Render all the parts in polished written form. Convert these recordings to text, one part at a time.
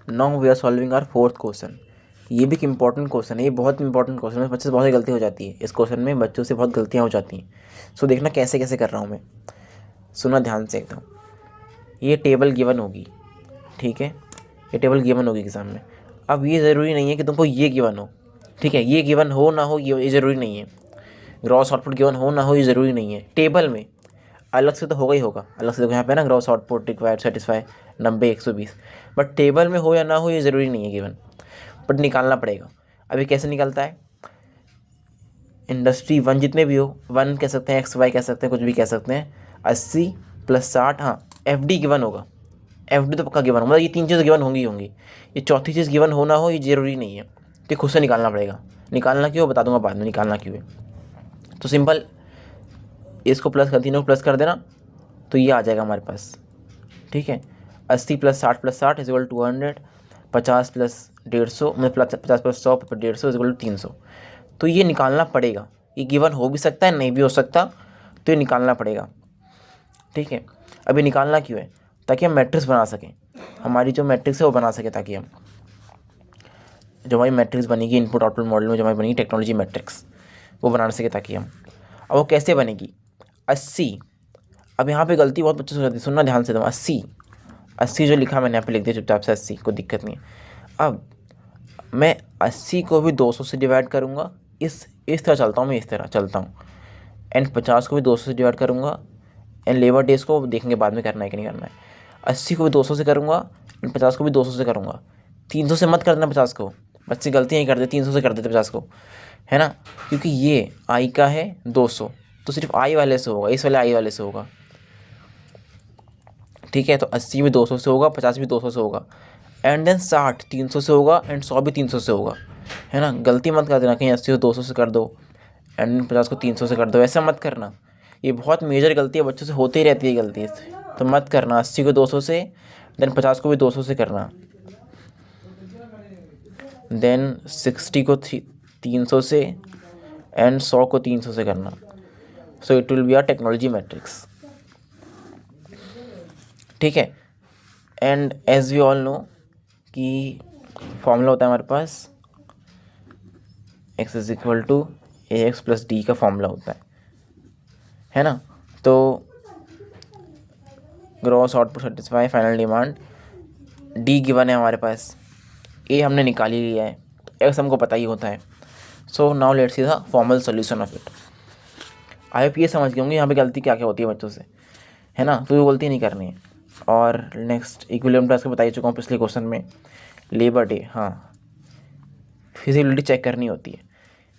Now we are solving our fourth question. ये भी एक इंपॉर्टेंट क्वेश्चन है, ये बहुत इंपॉर्टेंट क्वेश्चन है, बच्चे से बहुत ही गलती हो जाती है इस क्वेश्चन में, बच्चों से बहुत गलतियाँ हो जाती हैं। सो देखना कैसे कैसे कर रहा हूँ मैं, सुना ध्यान से एकदम। ये टेबल गिवन होगी, ठीक है, ये टेबल गिवन होगी एग्जाम में। अब ये ज़रूरी नहीं है कि तुमको ये गिवन हो, ठीक है, ये गिवन हो ना हो ये ज़रूरी नहीं है। ग्रॉस आउटपुट गिवन हो ना हो ये ज़रूरी नहीं है। टेबल में अलग से तो होगा ही होगा, अलग से देखो यहाँ पे ना, gross output required satisfy 90 120, but table में हो या ना हो ये ज़रूरी नहीं है गिवन, बट निकालना पड़ेगा। अभी कैसे निकलता है, इंडस्ट्री 1 जितने भी हो, 1 कह सकते हैं, एक्स वाई कह सकते हैं, कुछ भी कह सकते हैं, 80 + 60, हाँ एफ डी गिवन होगा, एफ डी तो पक्का गिवन होगा, मतलब ये 3 चीज़ गिवन होंगी होंगी, ये चौथी चीज़ गिवन हो ना हो ये ज़रूरी नहीं है, तो खुद से निकालना पड़ेगा। निकालना क्यों बता दूंगा बाद में, निकालना क्यों है। तो सिंपल, इसको प्लस कर, तीनों को प्लस कर देना, तो ये आ जाएगा हमारे पास, ठीक है। 80 + 60 + 60 = 200, 50 + 150 मतलब 50 + 100 + 150 = 300। तो ये निकालना पड़ेगा, ये गिवन हो भी सकता है नहीं भी हो सकता, तो ये निकालना पड़ेगा, ठीक है। अभी निकालना क्यों है, ताकि हम मैट्रिक्स बना सकें, हमारी जो मैट्रिक्स है वो बना सकें, ताकि हम जो हमारी मैट्रिक्स बनेगी इनपुट आउटपुट मॉडल में, जो हमारी बनेगी टेक्नोलॉजी मैट्रिक्स, वो बना सके ताकि हम। अब वो कैसे बनेगी, 80, अब यहाँ पे गलती बहुत बच्चों से होती है, सुनना ध्यान से, 80 जो लिखा मैंने यहाँ पे लिख दिया चुपचाप से 80, कोई दिक्कत नहीं है। अब मैं 80 को भी 200 से डिवाइड करूँगा, इस तरह चलता हूँ मैं, इस तरह चलता हूँ। एंड 50 को भी 200 से डिवाइड करूँगा, एंड लेबर डेज को देखेंगे बाद में करना है कि नहीं करना है। 80 को भी 200 से करूँगा, एंड 50 को भी 200 से करूँगा। 300 से मत कर देना 50 को, बच्चे गलती नहीं करते, 300 से कर देते 50 को, है ना, क्योंकि ये आई का है 200, तो सिर्फ आई वाले से होगा, इस वाले आई वाले से होगा, ठीक है। तो 80 भी 200 से होगा, 50 भी 200 से होगा, एंड देन 60 300 से होगा, एंड 100 भी 300 से होगा, है ना। गलती मत कर देना कहीं 80 को 200 से कर दो एंड 50 को 300 से कर दो, ऐसा मत करना, ये बहुत मेजर गलती है, बच्चों से होती ही रहती है गलती, तो मत करना। 80 को 200 से, देन 50 को भी 200 से करना, देन 60 को 300 से, एंड 100 को 300 से करना। So it will be our technology matrix, ठीक है। And as we all know कि फॉर्मूला होता है हमारे पास, x = ax + d का फॉर्मूला होता है ना। तो gross output satisfy final demand, D given है हमारे पास, ए हमने निकाल ही लिया है, तो एक्स हमको पता ही होता है। So now let's see the formal solution of it. I hope ये समझ गए होंगे यहाँ पे गलती क्या क्या होती है बच्चों से, है ना, तो ये गलती नहीं करनी है। और नेक्स्ट इक्विलिब्रियम टेस्ट को बता ही चुका हूँ पिछले क्वेश्चन में। लेबर डे, हाँ फिजिबिलिटी चेक करनी होती है।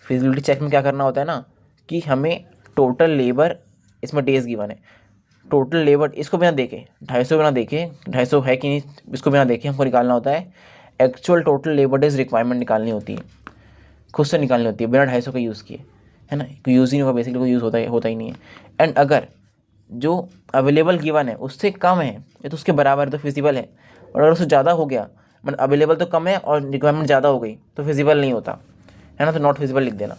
फिजिबिलिटी चेक में क्या करना होता है ना, कि हमें टोटल लेबर, इसमें डेज गिवन है, टोटल लेबर इसको बिना देखे, 250 बिना देखे 250 है कि नहीं, इसको बिना देखे हमको निकालना होता है actual total labour days requirement निकालनी होती है, खुद से निकालनी होती है बिना 250 का यूज़ किए, है ना, कोई यूज़ ही नहीं होगा, बेसिकली कोई यूज़ होता ही नहीं है। एंड अगर जो अवेलेबल गिवन है उससे कम है या तो उसके बराबर है तो फिजिबल है, और अगर उससे ज़्यादा हो गया, मतलब अवेलेबल तो कम है और रिक्वायरमेंट ज़्यादा हो गई, तो फिजिबल नहीं होता, है ना, तो नॉट फिजिबल लिख देना।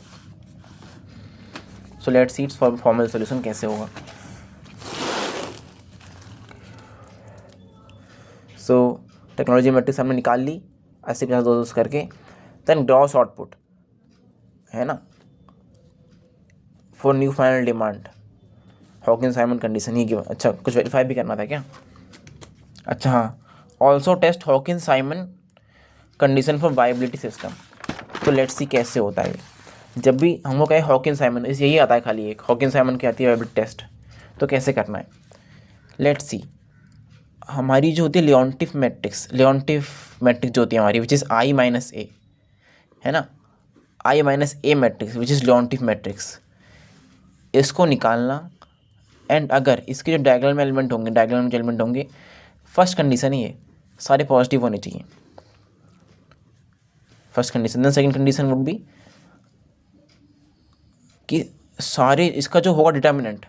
So let's see it's formal solution कैसे होगा। सो टेक्नोलॉजी मैट्रिक्स हमने निकाल ली 80 50 200 करके, देन ग्रॉस आउटपुट, है ना, for new final demand, Hawkins Simon condition ही गिवन। अच्छा कुछ वेरीफाई भी करना था क्या, अच्छा हाँ, also test Hawkins Simon condition for viability system. तो लेट्स सी कैसे होता है, जब भी हम लोग कहें हॉकिंस साइमन, इस यही आता है खाली एक, हॉकिंस साइमन की आती है वाइबिलिटी टेस्ट, तो कैसे करना है लेट्स सी। हमारी जो होती है लियोन्टिफ मैट्रिक्स जो होती है हमारी, विच इज़ I - A, है ना, I - A matrix which is Leontief matrix, इसको निकालना। एंड अगर इसके जो डायगोनल में एलिमेंट होंगे, फर्स्ट कंडीशन ही है सारे पॉजिटिव होने चाहिए, first condition. Then second condition would be कि सारे इसका जो होगा डिटर्मिनेंट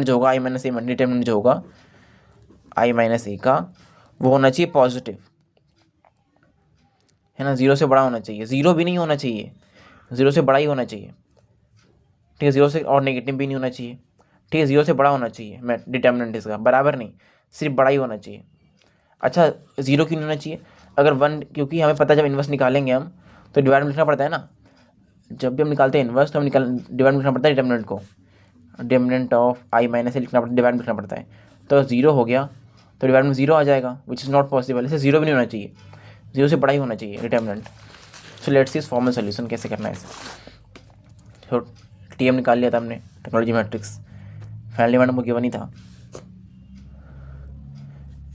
जो होगा I - A, डिटर्मिनेंट जो होगा I - A का, वो होना चाहिए पॉजिटिव, है ना, 0 से बड़ा होना चाहिए, 0 भी नहीं होना चाहिए, 0 से बड़ा ही होना चाहिए, ठीक है, 0 से और नेगेटिव भी नहीं होना चाहिए, ठीक है, 0 से बड़ा होना चाहिए, मैं डिटर्मिनेंट इसका बराबर नहीं, सिर्फ बड़ा ही होना चाहिए। अच्छा जीरो क्यों नहीं होना चाहिए? अगर वन, क्योंकि हमें पता है जब इन्वर्स निकालेंगे हम तो डिवाइड में लिखना पड़ता है ना। जब भी हम निकालते हैं इन्वर्स तो हम डिवाइड में लिखना पड़ता है डिटर्मिनेंट को, डिटर्मिनेंट ऑफ आई माइनस ए लिखना पड़ता है, डिवाइड में लिखना पड़ता है। तो जीरो हो गया तो डिवाइड में जीरो आ जाएगा, विच इज़ नॉट पॉसिबल। इसे जीरो भी नहीं होना चाहिए, जीरो से बड़ा ही होना चाहिए determinant. So let's see formal solution कैसे करना है इसे। तो टीएम निकाल लिया था हमने, टेक्नोलॉजी मैट्रिक्स, फाइनली मैडम को गिवन ही था।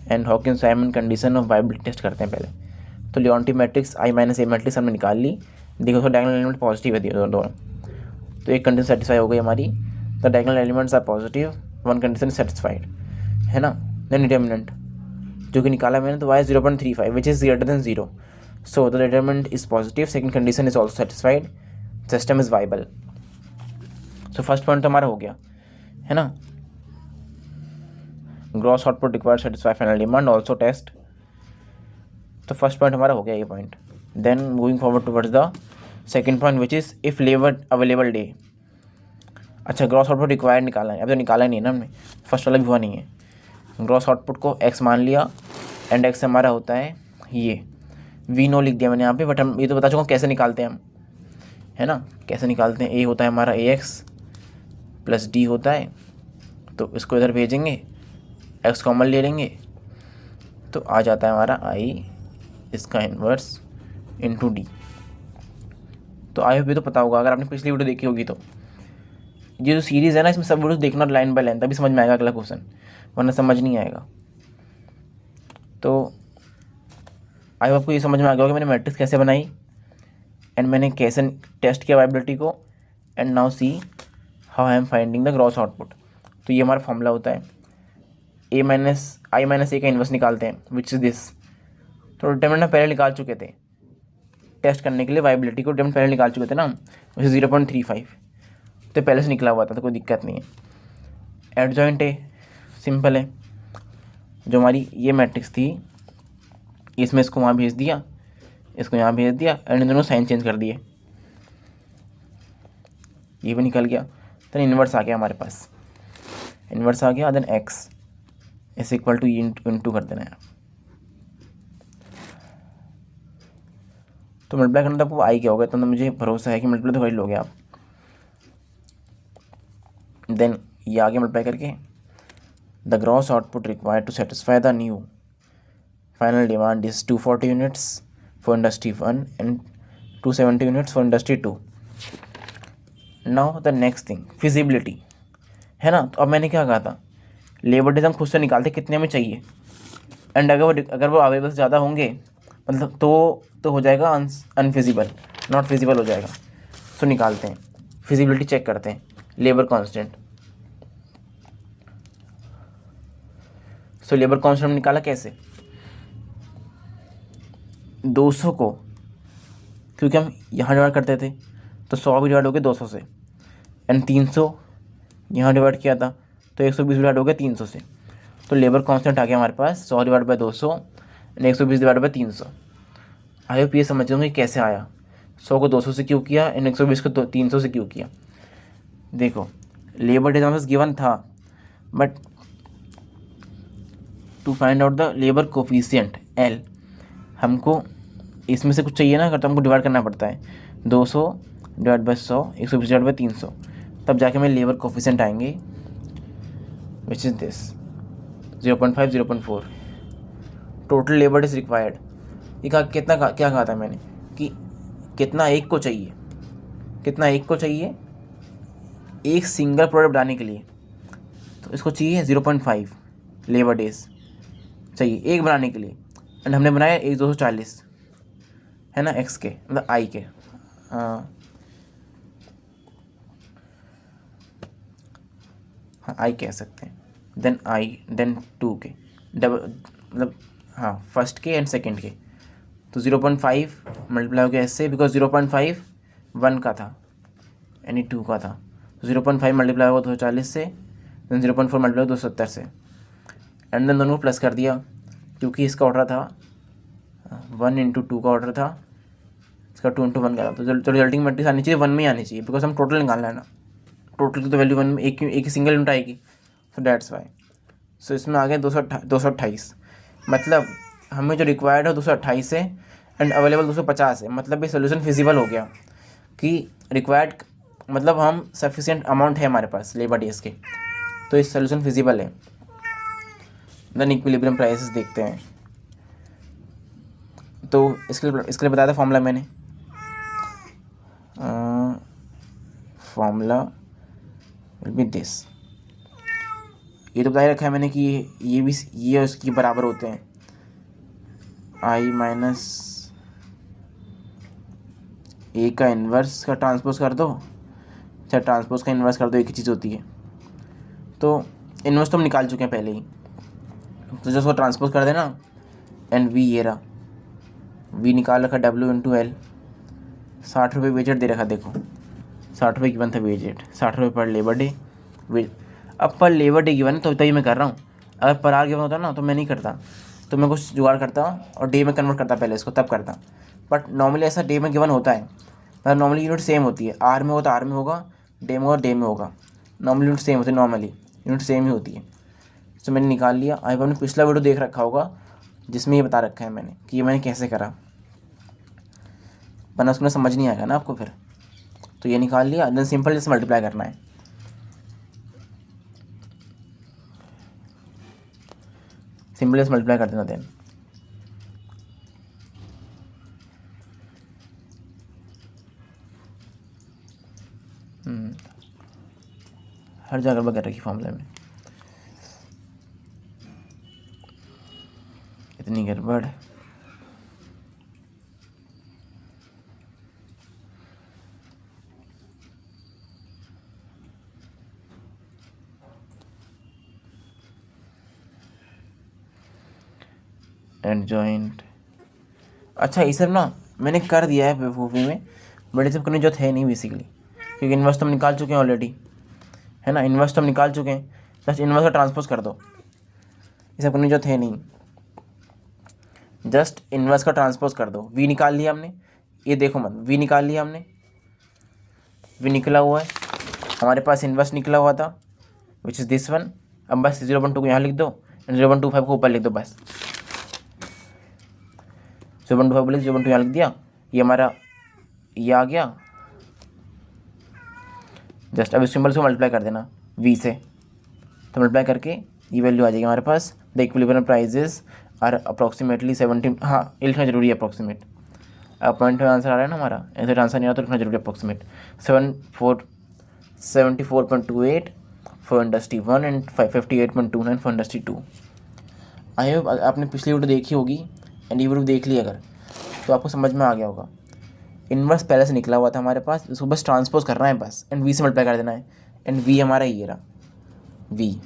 And Hawkins Simon condition of viability test करते हैं पहले। तो Leontief matrix I minus A matrix हमने निकाल ली। देखो तो डायगोनल एलिमेंट पॉजिटिव है दोनों, तो एक कंडीशन सेटिस्फाई हो गई हमारी। The diagonal elements are positive, one condition satisfied, है ना। देन डिटर्मिनेंट जो कि निकाला मैंने, तो y is 0.35 which is greater than zero, so the determinant is positive, second condition is also satisfied, system is viable. So first point तो हमारा हो गया, है ना। Gross output required satisfy final demand also test. तो first point हमारा हो गया ये point. Then moving forward towards the second point which is if labour available day. अच्छा ग्रॉस आउटपुट रिक्वायर्ड निकालना है, अब तो निकाला नहीं है ना हमने, फर्स्ट वाला भी हुआ नहीं है। ग्रॉस आउटपुट को x मान लिया एंड x हमारा होता है ये, वी नो लिख दिया मैंने यहाँ पे, बट हम ये तो बता चुका हूँ कैसे निकालते हैं हम, है ना। कैसे निकालते हैं, ए होता है हमारा ax प्लस डी होता है, तो इसको इधर भेजेंगे, x कॉमन ले लेंगे तो आ जाता है हमारा i इसका इन्वर्स इंटू डी। तो आई होप ये तो पता होगा अगर आपने पिछली वीडियो देखी होगी तो। ये जो सीरीज़ है ना इसमें सब वीडियो देखना लाइन बाय लाइन, तभी समझ में आएगा अगला क्वेश्चन, वरना समझ नहीं आएगा। तो आई होप आपको ये समझ में आ गया होगा मैंने मैट्रिक्स कैसे बनाई एंड मैंने कैसे टेस्ट किया वाइबिलिटी को, and now see how I am finding the gross output. तो ये हमारा फॉर्मूला होता है, आई माइनस ए का इन्वर्स निकालते हैं विच इज़ दिस। तो डिटरमिनेंट पहले निकाल चुके थे टेस्ट करने के लिए, वाइबिलिटी को डिटरमिनेंट पहले निकाल चुके थे ना, विच 0.35, तो पहले से निकला हुआ था तो कोई दिक्कत नहीं है। एडजॉइंट ए सिंपल है, जो हमारी ये मैट्रिक्स थी इसमें इसको वहाँ भेज दिया, इसको यहाँ भेज दिया एंड इन दोनों साइन चेंज कर दिए, ये भी निकल गया। देन इन्वर्स आ गया हमारे पास, इन्वर्स आ गया, then x is equal to into कर देना है। तो मल्टीप्लाई करना तो आपको आई क्या होगा, तो मुझे भरोसा है कि मल्टीप्लाई तो कर लोगे आप। देन ये आगे मल्टीप्लाई करके the gross output required to satisfy the new final demand is 240 units for industry 1 and 270 units for industry 2। Now the next thing feasibility, है ना। तो अब मैंने क्या कहा था, लेबर डेज हम खुद से निकालते कितने में चाहिए, एंड अगर वो अवेलेबल से ज़्यादा होंगे मतलब तो हो जाएगा अनफिजिबल, नॉट फिजिबल हो जाएगा। सो निकालते हैं, फिजिबिलिटी चेक करते हैं, labour constant. So labour constant निकाला कैसे, 200 को, क्योंकि हम यहाँ डिवाइड करते थे तो 100 भी डिवाइड हो गया 200 से, एंड 300 यहाँ डिवाइड किया था तो 120 डिवाइड हो गया 300 से। तो लेबर कांस्टेंट आ गया हमारे पास 100 divide by 200 and 120 divide by 300। I hope ये समझ होंगे कैसे आया, 100 को 200 से क्यों किया एंड 120 को 300 से क्यों किया। देखो लेबर डेज हमारे पास गिवन था, but to find out the labour coefficient L, हमको इसमें से कुछ चाहिए ना, अगर तो हमको डिवाइड करना पड़ता है 200 डिवाइड बाई 100, 120 डिवाइड बाई 300, तब जाके मेरे लेबर कोफिशिएंट आएंगे which is this 0.5 0.4। Total labour is required, ये क्या कहा था मैंने कि कितना एक को चाहिए, कितना एक को चाहिए एक सिंगल प्रोडक्ट बनाने के लिए, तो इसको चाहिए 0.5 लेबर डेज चाहिए एक बनाने के लिए, एंड हमने बनाया 1240, है ना, एक्स के मतलब आई के, हाँ आई कह सकते हैं, देन आई देन 2 के डबल मतलब हाँ फर्स्ट के एंड सेकंड के। तो 0.5 मल्टीप्लाई हो गया इससे, बिकॉज 0.5 1 का था यानी 2 का था, तो 0.5 मल्टीप्लाई होगा 240 से, देन 0.4 मल्टीप्लाई 270 से, एंड देन दोनों को प्लस कर दिया, क्योंकि इसका ऑर्डर था 1 इंटू 2 का ऑर्डर था, इसका 2 इंटू 1 का था, तो रिजल्टिंग मैट्रिक्स आनी चाहिए 1 में ही आनी चाहिए, बिकॉज हम टोटल निकालना है ना, टोटल की तो वैल्यू 1 में एक ही सिंगल यूनिट आएगी, सो दैट्स वाई। सो इसमें आ गया 228, मतलब हमें जो रिक्वायर्ड है 228 है एंड अवेलेबल 250 है, मतलब ये सोल्यूशन फिजिबल हो गया कि रिक्वायर्ड मतलब हम सफिशिएंट अमाउंट है हमारे पास लेबर डेज के, तो इस सोल्यूशन फिजिबल है। देन इक्विलिब्रियम प्राइसेस देखते हैं। तो इसके लिए बताया था फॉर्मूला मैंने, फॉर्मूला विल बी दिस। ये तो बताया रखा है मैंने कि ये उसके बराबर होते हैं आई माइनस ए का इन्वर्स का ट्रांसपोज कर दो, अच्छा ट्रांसपोज का इन्वर्स कर दो, एक ही चीज़ होती है। तो इन्वर्स तो हम निकाल चुके हैं पहले ही, तो जो उसको ट्रांसपोज कर देना एंड वी ये रहा, वी निकाल रखा W इंटू एल। 60 रुपये वेजेट दे रखा, देखो 60 रुपये गिवन था वेजेट, 60 रुपये पर लेबर डे अब पर लेबर डे गिवन है तो तभी मैं कर रहा हूँ। अगर पर आर गिवन होता ना तो मैं नहीं करता, तो मैं कुछ जुगाड़ करता और डे में कन्वर्ट करता पहले इसको, तब करता। बट नॉर्मली ऐसा डे में गिवन होता है, मतलब नॉर्मली यूनिट सेम होती है, आर में हो तो आर में होगा, डे में होगा डे में होगा, नॉर्मली यूनिट सेम होती है, नॉर्मली यूनिट सेम ही होती है। तो मैंने निकाल लिया। आई आपने पिछला वीडियो देख रखा होगा जिसमें ये बता रखा है मैंने कि ये मैंने कैसे करा, वरना उसमें समझ नहीं आएगा ना आपको फिर। तो ये निकाल लिया, देन सिंपल जैसे मल्टीप्लाई करना है, सिंपल जैसे मल्टीप्लाई कर देना। देन हर जगह गड़बड़ कर रखी फॉर्मूले में, इतनी गड़बड़। एंड जॉइंट, अच्छा ये सब ना मैंने कर दिया है बेवकूफ़ी में, बट ये सब करने जो थे नहीं बेसिकली, क्योंकि इन्वर्स तो हम निकाल चुके हैं ऑलरेडी, है ना, इन्वर्स तो हम निकाल चुके हैं, बस इन्वर्स का ट्रांसपोज कर दो। ये सब करने जो थे नहीं, जस्ट इन्वर्स का ट्रांसपोज कर दो। वी निकाल लिया हमने, ये देखो मत, वी निकाल लिया हमने, वी निकला हुआ है हमारे पास, इन्वर्स निकला हुआ था विच इज़ दिस वन। अब बस 0.2 को यहाँ लिख दो एंड 0.25 को ऊपर लिख दो, बस 0.25 बोले 0.2 यहाँ लिख दिया, ये हमारा ये आ गया। जस्ट अब इस सिंबल से मल्टीप्लाई कर देना v से, तो मल्टीप्लाई करके ये वैल्यू आ जाएगी हमारे पास। The equilibrium prices are approximately 17, हाँ ये लिखना जरूरी है अप्रॉक्सीमेट, पॉइंट में आंसर आ रहा है ना हमारा, ऐसे आंसर नहीं आ रहा तो लिखना जरूरी है approximate. 74.28 for industry 1 and 58.29 for industry 2। I hope आपने पिछली वीडियो देखी होगी एंड ये वीडियो देख ली अगर, तो आपको समझ में आ गया होगा। इन्वर्स पहले से निकला हुआ था हमारे पास, उसको बस ट्रांसपोज करना है बस एंड वी से मल्टीप्लाई कर देना है, एंड वी हमारा ये रहा वी, ये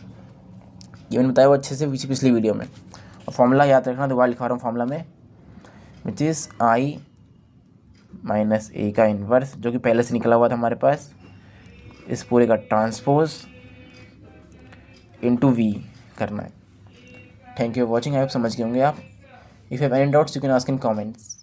मैंने बताया वो अच्छे से पिछली वीडियो में। और फॉर्मूला याद रखना, दोबारा लिखा रहा हूँ फॉर्मूला में, विच इज़ आई माइनस ए का इन्वर्स जो कि पहले से निकला हुआ था हमारे पास, इस पूरे का ट्रांसपोज इनटू वी करना है। Thank you for watching, I hope समझ गए होंगे आप। If you have any doubts you can ask in comments.